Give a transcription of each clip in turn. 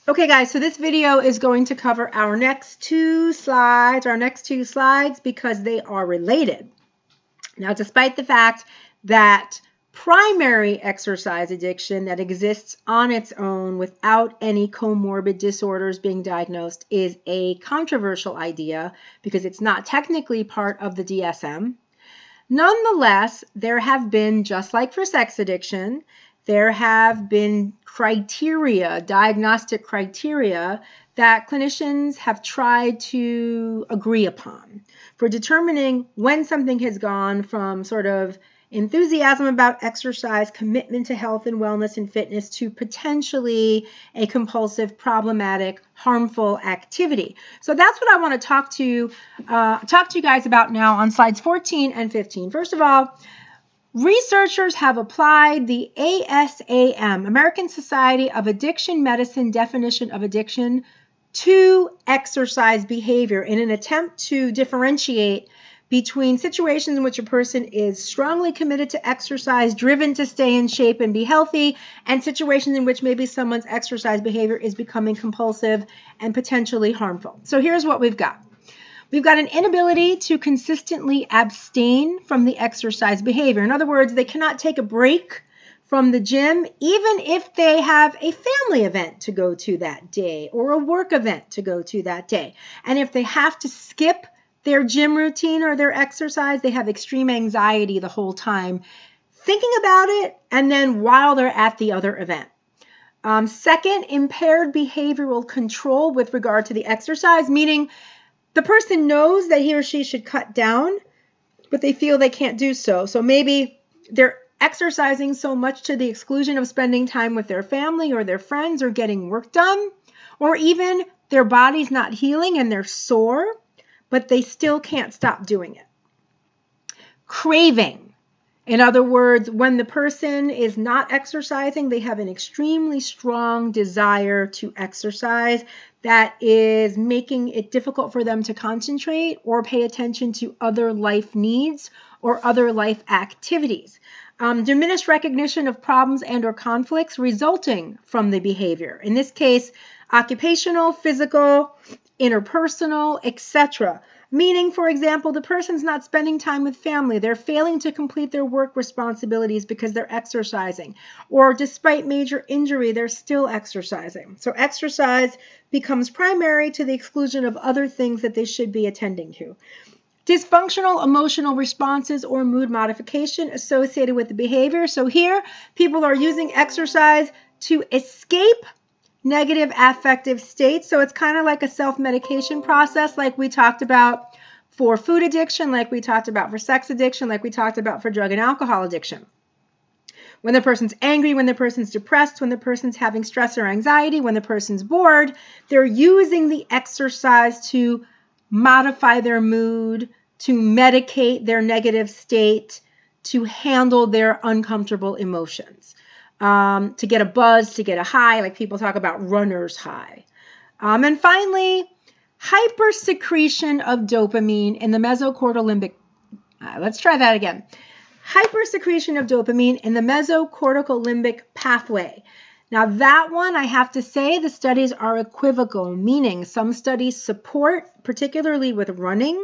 Okay, guys, so this video is going to cover our next two slides, because they are related. Now, despite the fact that primary exercise addiction that exists on its own without any comorbid disorders being diagnosed is a controversial idea because it's not technically part of the DSM. Nonetheless, there have been, just like for sex addiction, there have been criteria, diagnostic criteria, that clinicians have tried to agree upon for determining when something has gone from sort of enthusiasm about exercise, commitment to health and wellness and fitness, to potentially a compulsive, problematic, harmful activity. So that's what I want to talk to you guys about now on slides 14 and 15. First of all, researchers have applied the ASAM, American Society of Addiction Medicine definition of addiction, to exercise behavior in an attempt to differentiate between situations in which a person is strongly committed to exercise, driven to stay in shape and be healthy, and situations in which maybe someone's exercise behavior is becoming compulsive and potentially harmful. So here's what we've got. We've got an inability to consistently abstain from the exercise behavior. In other words, they cannot take a break from the gym, even if they have a family event to go to that day or a work event to go to that day. And if they have to skip their gym routine or their exercise, they have extreme anxiety the whole time, thinking about it, and then while they're at the other event. Second, impaired behavioral control with regard to the exercise, meaning the person knows that he or she should cut down, but they feel they can't do so. So maybe they're exercising so much to the exclusion of spending time with their family or their friends or getting work done, or even their body's not healing and they're sore, but they still can't stop doing it. Craving. In other words, when the person is not exercising, they have an extremely strong desire to exercise that is making it difficult for them to concentrate or pay attention to other life needs or other life activities. Diminished recognition of problems and or conflicts resulting from the behavior. In this case, occupational, physical, interpersonal, etc. Meaning, for example, the person's not spending time with family. They're failing to complete their work responsibilities because they're exercising. Or despite major injury, they're still exercising. So exercise becomes primary to the exclusion of other things that they should be attending to. Dysfunctional emotional responses or mood modification associated with the behavior. So here, people are using exercise to escape negative affective states. So it's kind of like a self-medication process, like we talked about for food addiction, like we talked about for sex addiction, like we talked about for drug and alcohol addiction. When the person's angry, when the person's depressed, when the person's having stress or anxiety, when the person's bored, they're using the exercise to modify their mood, to medicate their negative state, to handle their uncomfortable emotions. To get a buzz, to get a high, like people talk about runner's high. And finally, hypersecretion of dopamine in the mesocortical limbic. Let's try that again. Hypersecretion of dopamine in the mesocortical limbic pathway. Now that one, I have to say, the studies are equivocal, meaning some studies support, particularly with running,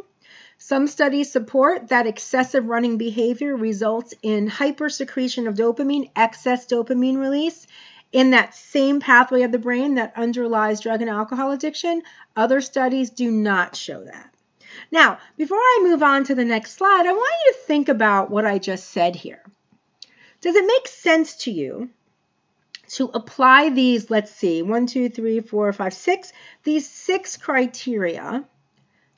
some studies support that excessive running behavior results in hypersecretion of dopamine, excess dopamine release in that same pathway of the brain that underlies drug and alcohol addiction. Other studies do not show that. Now, before I move on to the next slide, I want you to think about what I just said here. Does it make sense to you to apply these, let's see, 1, 2, 3, 4, 5, 6, these 6 criteria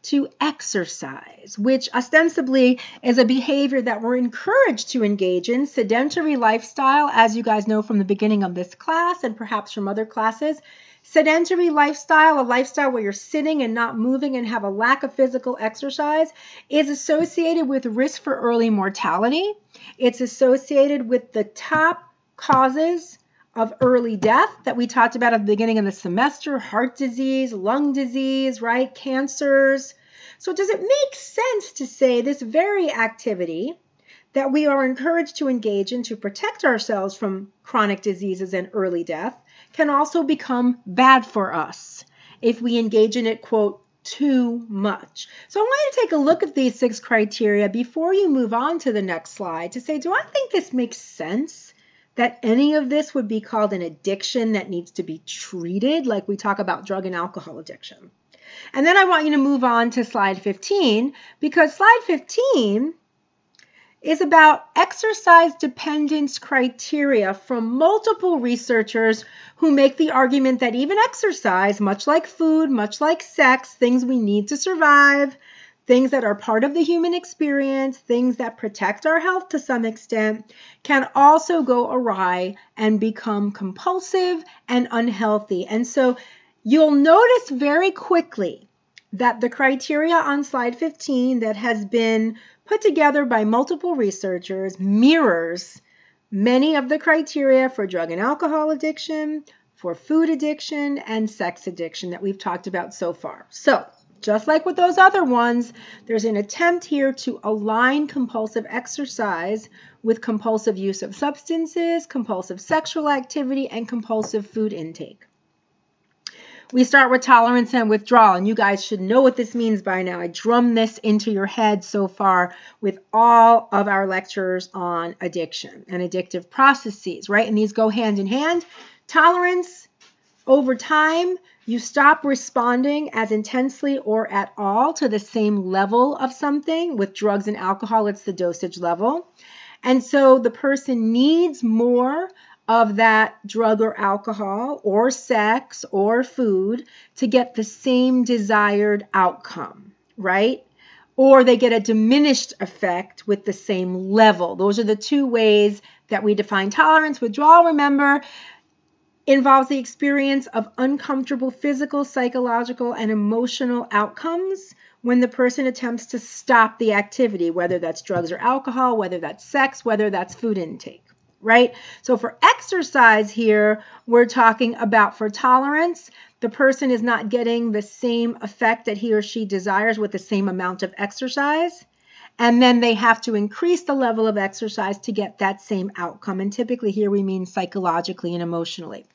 to exercise, which ostensibly is a behavior that we're encouraged to engage in, sedentary lifestyle, as you guys know from the beginning of this class and perhaps from other classes. Sedentary lifestyle, a lifestyle where you're sitting and not moving and have a lack of physical exercise, is associated with risk for early mortality. It's associated with the top causes of early death that we talked about at the beginning of the semester: heart disease, lung disease, right? Cancers. So does it make sense to say this very activity that we are encouraged to engage in to protect ourselves from chronic diseases and early death can also become bad for us if we engage in it, quote, too much. So I want you to take a look at these 6 criteria before you move on to the next slide to say, do I think this makes sense? That any of this would be called an addiction that needs to be treated, like we talk about drug and alcohol addiction. And then I want you to move on to slide 15, because slide 15 is about exercise dependence criteria from multiple researchers who make the argument that even exercise, much like food, much like sex, things we need to survive, things that are part of the human experience, things that protect our health to some extent, can also go awry and become compulsive and unhealthy. And so you'll notice very quickly that the criteria on slide 15 that has been put together by multiple researchers mirrors many of the criteria for drug and alcohol addiction, for food addiction, and sex addiction that we've talked about so far. So, just like with those other ones, there's an attempt here to align compulsive exercise with compulsive use of substances, compulsive sexual activity, and compulsive food intake. We start with tolerance and withdrawal, and you guys should know what this means by now. I drummed this into your head so far with all of our lectures on addiction and addictive processes, right? And these go hand in hand. Tolerance, over time, you stop responding as intensely or at all to the same level of something. With drugs and alcohol, it's the dosage level. And so the person needs more of that drug or alcohol or sex or food to get the same desired outcome, right? Or they get a diminished effect with the same level. Those are the 2 ways that we define tolerance. Withdrawal, remember, involves the experience of uncomfortable physical, psychological, and emotional outcomes when the person attempts to stop the activity, whether that's drugs or alcohol, whether that's sex, whether that's food intake, right? So for exercise here, we're talking about, for tolerance, the person is not getting the same effect that he or she desires with the same amount of exercise. And then they have to increase the level of exercise to get that same outcome. And typically here we mean psychologically and emotionally.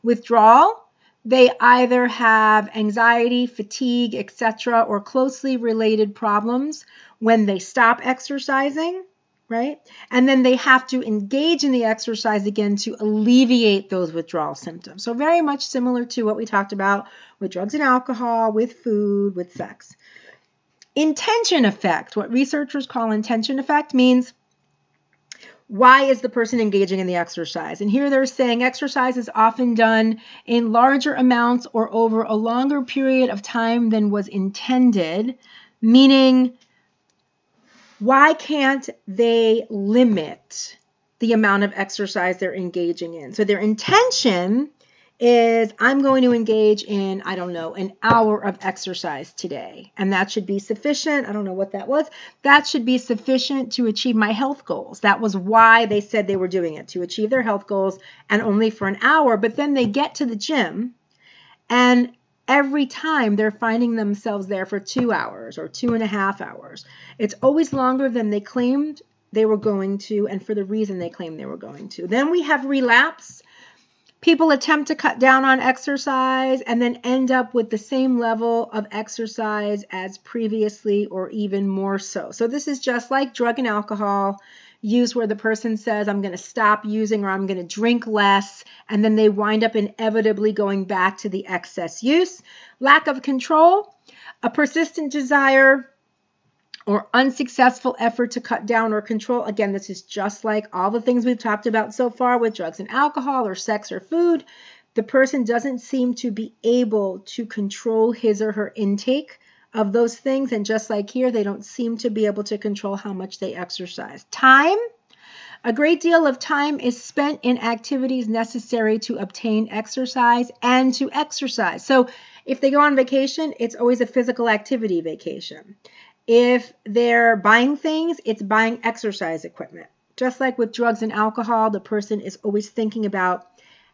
Withdrawal, they either have anxiety, fatigue, etc., or closely related problems when they stop exercising, right? And then they have to engage in the exercise again to alleviate those withdrawal symptoms. So very much similar to what we talked about with drugs and alcohol, with food, with sex. Intention effect, what researchers call intention effect, means why is the person engaging in the exercise? And here they're saying exercise is often done in larger amounts or over a longer period of time than was intended, meaning why can't they limit the amount of exercise they're engaging in? So their intention is, I'm going to engage in, I don't know, an hour of exercise today. And that should be sufficient. I don't know what that was. That should be sufficient to achieve my health goals. That was why they said they were doing it, to achieve their health goals, and only for an hour. But then they get to the gym, and every time they're finding themselves there for 2 hours or 2.5 hours. It's always longer than they claimed they were going to, and for the reason they claimed they were going to. Then we have relapse. People attempt to cut down on exercise and then end up with the same level of exercise as previously or even more so. So this is just like drug and alcohol use, where the person says, I'm going to stop using, or I'm going to drink less, and then they wind up inevitably going back to the excess use. Lack of control, a persistent desire or unsuccessful effort to cut down or control. Again, this is just like all the things we've talked about so far with drugs and alcohol or sex or food. The person doesn't seem to be able to control his or her intake of those things. And just like here, they don't seem to be able to control how much they exercise. Time. A great deal of time is spent in activities necessary to obtain exercise and to exercise. So if they go on vacation, it's always a physical activity vacation. If they're buying things, it's buying exercise equipment. Just like with drugs and alcohol, the person is always thinking about,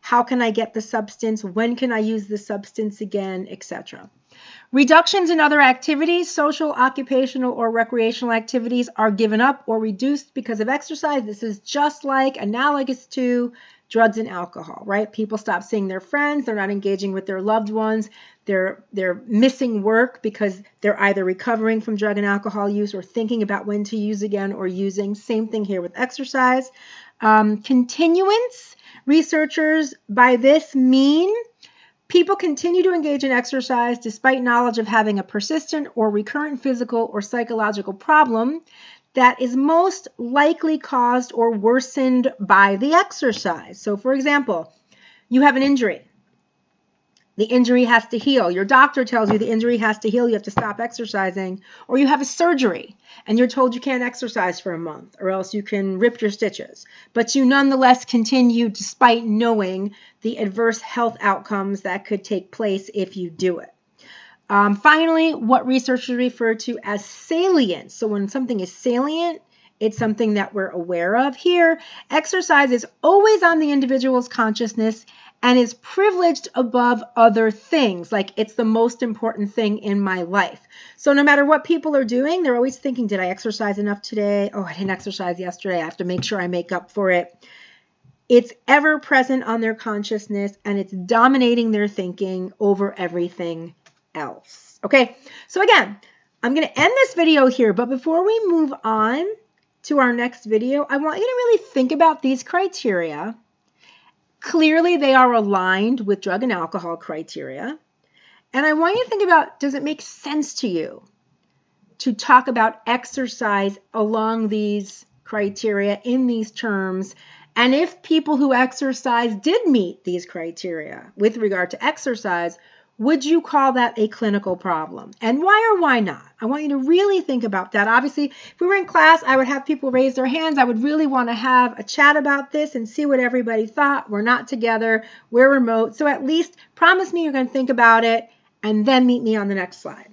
how can I get the substance? When can I use the substance again, etc. Reductions in other activities, social, occupational, or recreational activities are given up or reduced because of exercise. This is just like, analogous to drugs and alcohol, right? People stop seeing their friends. They're not engaging with their loved ones. They're missing work because they're either recovering from drug and alcohol use or thinking about when to use again or using. Same thing here with exercise. Continuance. Researchers by this mean people continue to engage in exercise despite knowledge of having a persistent or recurrent physical or psychological problem that is most likely caused or worsened by the exercise. So, for example, you have an injury. The injury has to heal. Your doctor tells you the injury has to heal. You have to stop exercising. Or you have a surgery and you're told you can't exercise for a month or else you can rip your stitches. But you nonetheless continue despite knowing the adverse health outcomes that could take place if you do it. Finally, what researchers refer to as salience. So when something is salient, it's something that we're aware of. Here, exercise is always on the individual's consciousness and is privileged above other things, like it's the most important thing in my life. So no matter what people are doing, they're always thinking, did I exercise enough today? Oh, I didn't exercise yesterday. I have to make sure I make up for it. It's ever present on their consciousness and it's dominating their thinking over everything else. Okay, so again, I'm going to end this video here, but before we move on to our next video, I want you to really think about these criteria. Clearly, they are aligned with drug and alcohol criteria. And I want you to think about, does it make sense to you to talk about exercise along these criteria in these terms? And if people who exercise did meet these criteria with regard to exercise, would you call that a clinical problem? And why or why not? I want you to really think about that. Obviously, if we were in class, I would have people raise their hands. I would really want to have a chat about this and see what everybody thought. We're not together. We're remote. So at least promise me you're going to think about it and then meet me on the next slide.